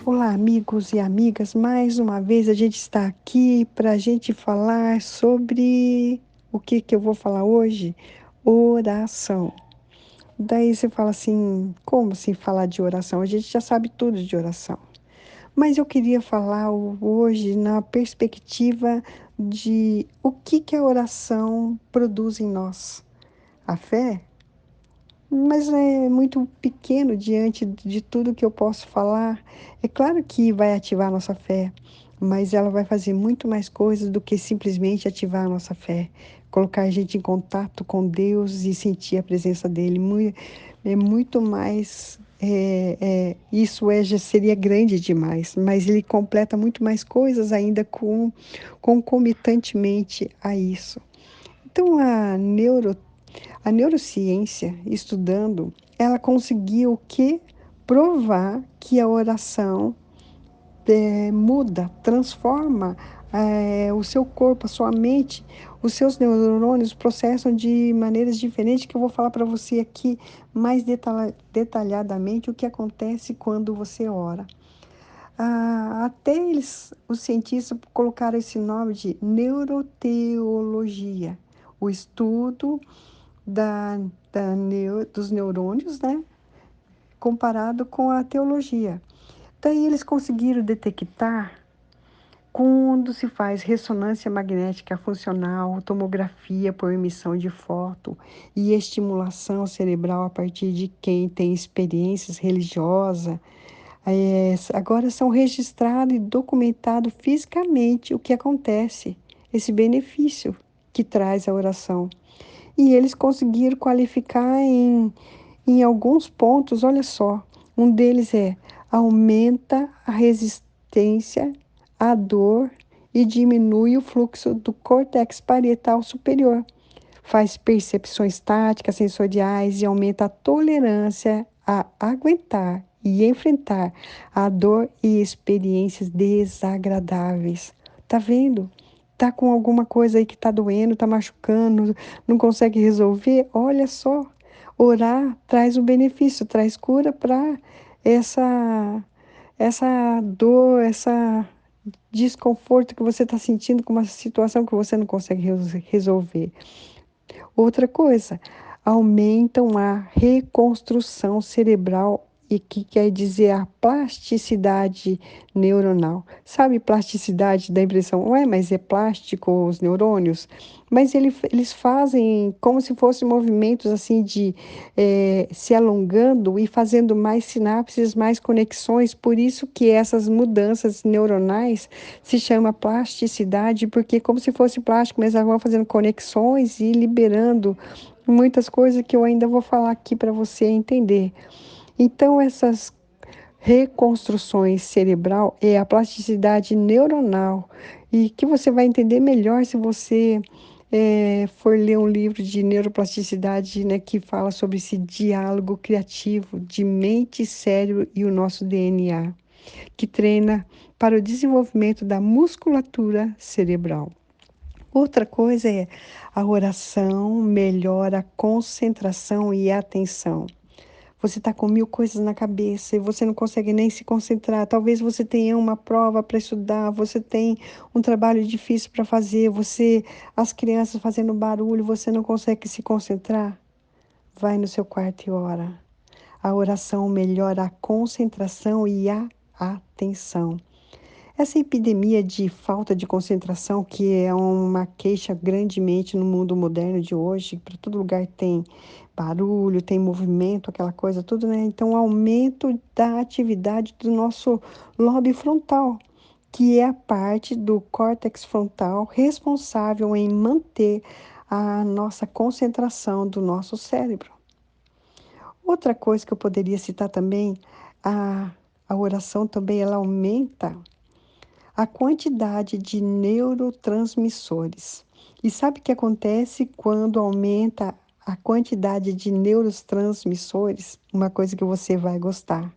Olá, amigos e amigas. Mais uma vez a gente está aqui para a gente falar sobre o que eu vou falar hoje? Oração. Daí você fala assim, como assim falar de oração? A gente já sabe tudo de oração. Mas eu queria falar hoje na perspectiva de o que a oração produz em nós. A fé, mas é muito pequeno diante de tudo que eu posso falar. É claro que vai ativar a nossa fé, mas ela vai fazer muito mais coisas do que simplesmente ativar a nossa fé. Colocar a gente em contato com Deus e sentir a presença dele. É muito mais. Já seria grande demais, mas ele completa muito mais coisas ainda concomitantemente a isso. Então, a neurociência, estudando, ela conseguiu provar que a oração muda, transforma o seu corpo, a sua mente, os seus neurônios processam de maneiras diferentes que eu vou falar para você aqui mais detalhadamente o que acontece quando você ora. Até os cientistas colocaram esse nome de neuroteologia, o estudo da, dos neurônios, né? Comparado com a teologia. Daí eles conseguiram detectar quando se faz ressonância magnética funcional, tomografia por emissão de foto e estimulação cerebral a partir de quem tem experiências religiosas. Agora são registrados e documentados fisicamente o que acontece, esse benefício que traz a oração. E eles conseguiram qualificar em alguns pontos, olha só. Um deles aumenta a resistência à dor e diminui o fluxo do córtex parietal superior. Faz percepções táticas, sensoriais e aumenta a tolerância a aguentar e enfrentar a dor e experiências desagradáveis. Tá vendo? Tá com alguma coisa aí que tá doendo, tá machucando, não consegue resolver? Olha só, orar traz um benefício, traz cura para essa essa dor, essa desconforto que você está sentindo com uma situação que você não consegue resolver. Outra coisa, aumentam a reconstrução cerebral e que quer dizer a plasticidade neuronal. Sabe plasticidade da impressão? Ué, mas é plástico os neurônios? Mas eles fazem como se fossem movimentos assim de se alongando e fazendo mais sinapses, mais conexões. Por isso que essas mudanças neuronais se chama plasticidade, porque é como se fosse plástico, mas elas vão fazendo conexões e liberando muitas coisas que eu ainda vou falar aqui para você entender. Então, essas reconstruções cerebral é a plasticidade neuronal e que você vai entender melhor se você for ler um livro de neuroplasticidade, né, que fala sobre esse diálogo criativo de mente, cérebro e o nosso DNA, que treina para o desenvolvimento da musculatura cerebral. Outra coisa é a oração melhora a concentração e a atenção. Você está com mil coisas na cabeça e você não consegue nem se concentrar. Talvez você tenha uma prova para estudar, você tem um trabalho difícil para fazer, as crianças fazendo barulho, você não consegue se concentrar. Vai no seu quarto e ora. A oração melhora a concentração e a atenção. Essa epidemia de falta de concentração, que é uma queixa grandemente no mundo moderno de hoje, para todo lugar tem barulho, tem movimento, aquela coisa, tudo, né? Então, aumento da atividade do nosso lobe frontal, que é a parte do córtex frontal responsável em manter a nossa concentração do nosso cérebro. Outra coisa que eu poderia citar também, a, a oração também ela aumenta a quantidade de neurotransmissores. E sabe o que acontece quando aumenta a quantidade de neurotransmissores? Uma coisa que você vai gostar.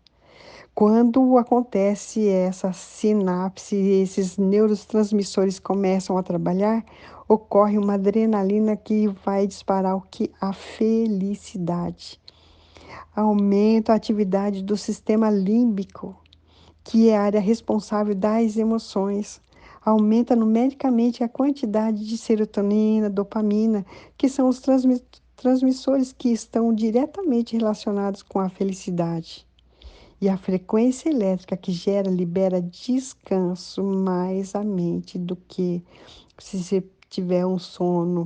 Quando acontece essa sinapse, esses neurotransmissores começam a trabalhar, ocorre uma adrenalina que vai disparar o que? A felicidade. Aumenta a atividade do sistema límbico, que é a área responsável das emoções. Aumenta numericamente a quantidade de serotonina, dopamina, que são os transmissores que estão diretamente relacionados com a felicidade. E a frequência elétrica que gera libera descanso mais a mente do que se você tiver um sono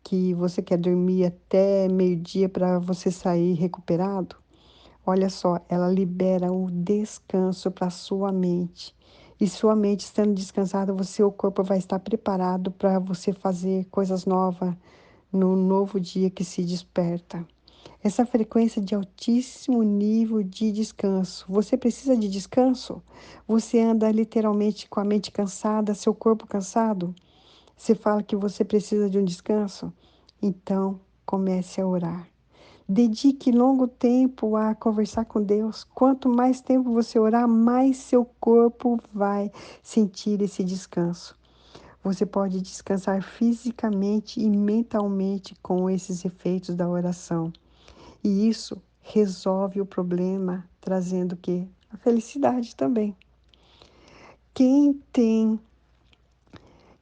que você quer dormir até meio-dia para você sair recuperado. Olha só, ela libera o descanso para sua mente. E sua mente estando descansada, seu corpo vai estar preparado para você fazer coisas novas no novo dia que se desperta. Essa frequência de altíssimo nível de descanso. Você precisa de descanso? Você anda literalmente com a mente cansada, seu corpo cansado? Você fala que você precisa de um descanso? Então, comece a orar. Dedique longo tempo a conversar com Deus. Quanto mais tempo você orar, mais seu corpo vai sentir esse descanso. Você pode descansar fisicamente e mentalmente com esses efeitos da oração. E isso resolve o problema, trazendo o quê? A felicidade também. Quem tem,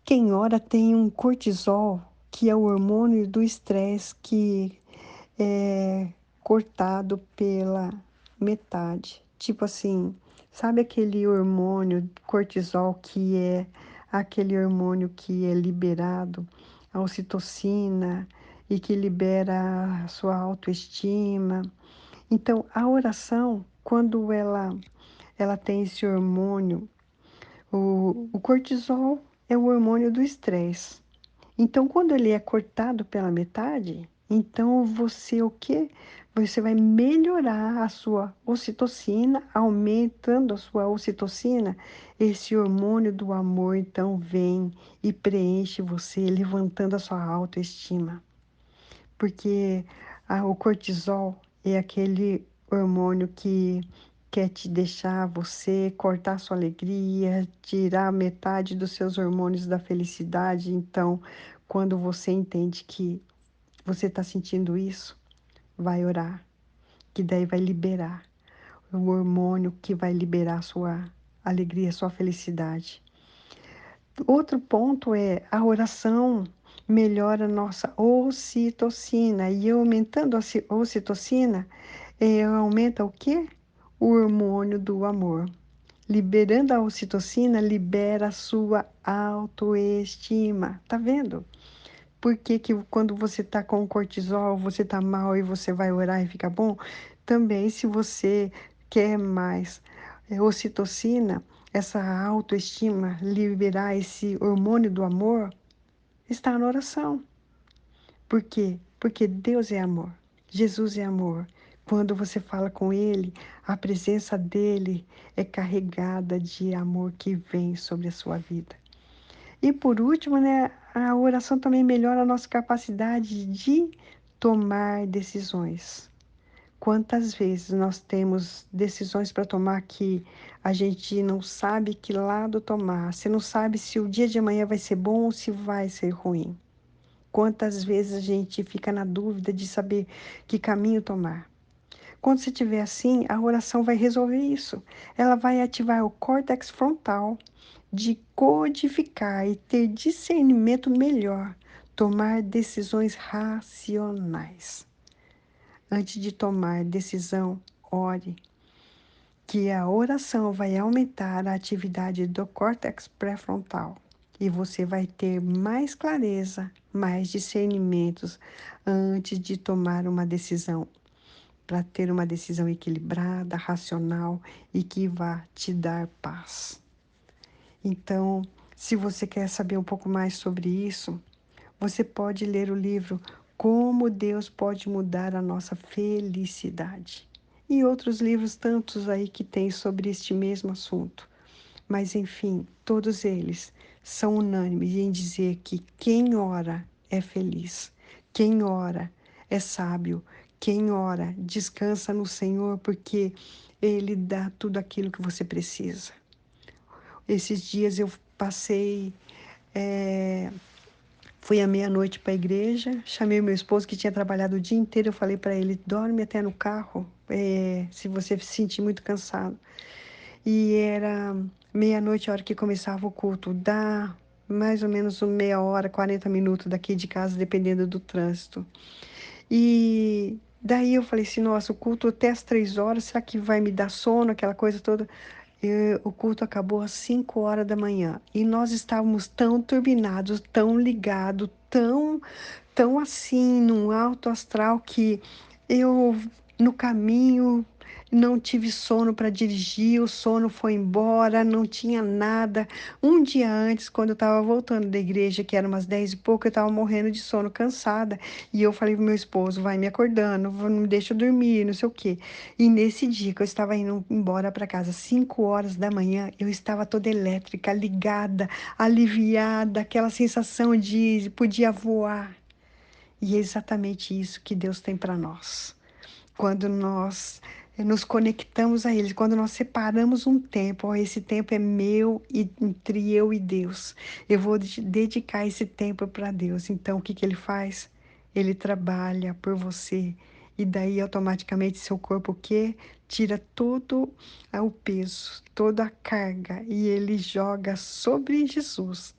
quem ora tem um cortisol, que é o hormônio do estresse, que é cortado pela metade. Tipo assim, sabe aquele hormônio cortisol que é aquele hormônio que é liberado, a ocitocina, e que libera a sua autoestima. Então, a oração, quando ela tem esse hormônio, o cortisol é o hormônio do estresse. Então, quando ele é cortado pela metade, então você o quê? Você vai melhorar a sua ocitocina, aumentando a sua ocitocina, esse hormônio do amor então vem e preenche você, levantando a sua autoestima. Porque o cortisol é aquele hormônio que quer te deixar você cortar sua alegria, tirar metade dos seus hormônios da felicidade. Então, quando você entende que você está sentindo isso, vai orar, que daí vai liberar o hormônio que vai liberar a sua alegria, a sua felicidade. Outro ponto é a oração melhora a nossa ocitocina. E aumentando a ocitocina, aumenta o quê? O hormônio do amor. Liberando a ocitocina, libera a sua autoestima. Tá vendo? Por que que quando você tá com cortisol, você tá mal e você vai orar e fica bom? Também, se você quer mais ocitocina, essa autoestima, liberar esse hormônio do amor, está na oração. Por quê? Porque Deus é amor. Jesus é amor. Quando você fala com Ele, a presença dEle é carregada de amor que vem sobre a sua vida. E por último, né, a oração também melhora a nossa capacidade de tomar decisões. Quantas vezes nós temos decisões para tomar que a gente não sabe que lado tomar, você não sabe se o dia de amanhã vai ser bom ou se vai ser ruim. Quantas vezes a gente fica na dúvida de saber que caminho tomar. Quando você estiver assim, a oração vai resolver isso. Ela vai ativar o córtex frontal de codificar e ter discernimento melhor, tomar decisões racionais. Antes de tomar decisão, ore, que a oração vai aumentar a atividade do córtex pré-frontal e você vai ter mais clareza, mais discernimentos antes de tomar uma decisão, para ter uma decisão equilibrada, racional e que vá te dar paz. Então, se você quer saber um pouco mais sobre isso, você pode ler o livro Como Deus Pode Mudar a Nossa Felicidade. E outros livros tantos aí que tem sobre este mesmo assunto. Mas, enfim, todos eles são unânimes em dizer que quem ora é feliz, quem ora é sábio, quem ora descansa no Senhor, porque Ele dá tudo aquilo que você precisa. Esses dias eu passei, fui à meia-noite para a igreja, chamei meu esposo que tinha trabalhado o dia inteiro, eu falei para ele, dorme até no carro, se você se sentir muito cansado. e era meia-noite a hora que começava o culto. Dá mais ou menos uma meia hora, 40 minutos daqui de casa, dependendo do trânsito. E daí eu falei assim, nossa, o culto até às 3 horas, será que vai me dar sono, aquela coisa toda? O culto acabou às 5 horas da manhã e nós estávamos tão turbinados, tão ligados, tão assim, num alto astral que eu, no caminho, não tive sono para dirigir, o sono foi embora, não tinha nada. Um dia antes, quando eu estava voltando da igreja, que era umas 10 e pouco, eu estava morrendo de sono, cansada. E eu falei pro meu esposo, vai me acordando, não me deixa eu dormir, não sei o quê. E nesse dia que eu estava indo embora para casa, 5 horas da manhã, eu estava toda elétrica, ligada, aliviada, aquela sensação de podia voar. E é exatamente isso que Deus tem para nós. Quando nós nos conectamos a Ele, quando nós separamos um tempo, ó, esse tempo é meu e entre eu e Deus. Eu vou dedicar esse tempo para Deus. Então, o que que Ele faz? Ele trabalha por você. E daí, automaticamente, seu corpo o quê? Tira todo o peso, toda a carga, e Ele joga sobre Jesus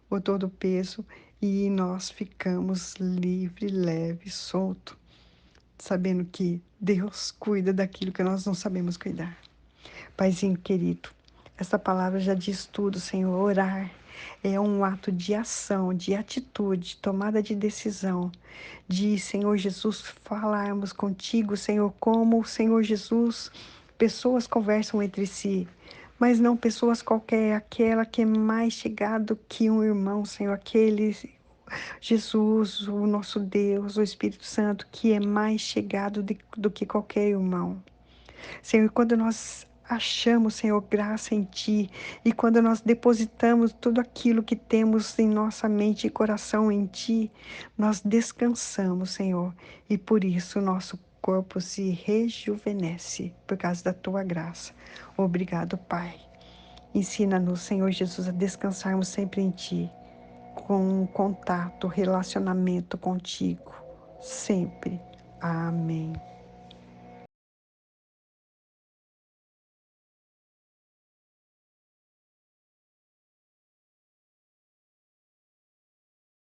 o todo o peso, e nós ficamos livre, leve, solto, sabendo que Deus cuida daquilo que nós não sabemos cuidar. Paizinho querido, essa palavra já diz tudo, Senhor. Orar é um ato de ação, de atitude, tomada de decisão, de, Senhor Jesus, falarmos contigo, Senhor, como o Senhor Jesus, pessoas conversam entre si, mas não pessoas qualquer, aquela que é mais chegado que um irmão, Senhor, aquele Jesus, o nosso Deus, o Espírito Santo, que é mais chegado do que qualquer irmão. Senhor, quando nós achamos, Senhor, graça em Ti, e quando nós depositamos tudo aquilo que temos em nossa mente e coração em Ti, nós descansamos, Senhor, e por isso o nosso corpo se rejuvenesce por causa da Tua graça. Obrigado, Pai. Ensina-nos, Senhor Jesus, a descansarmos sempre em Ti, com contato, relacionamento contigo, sempre. Amém.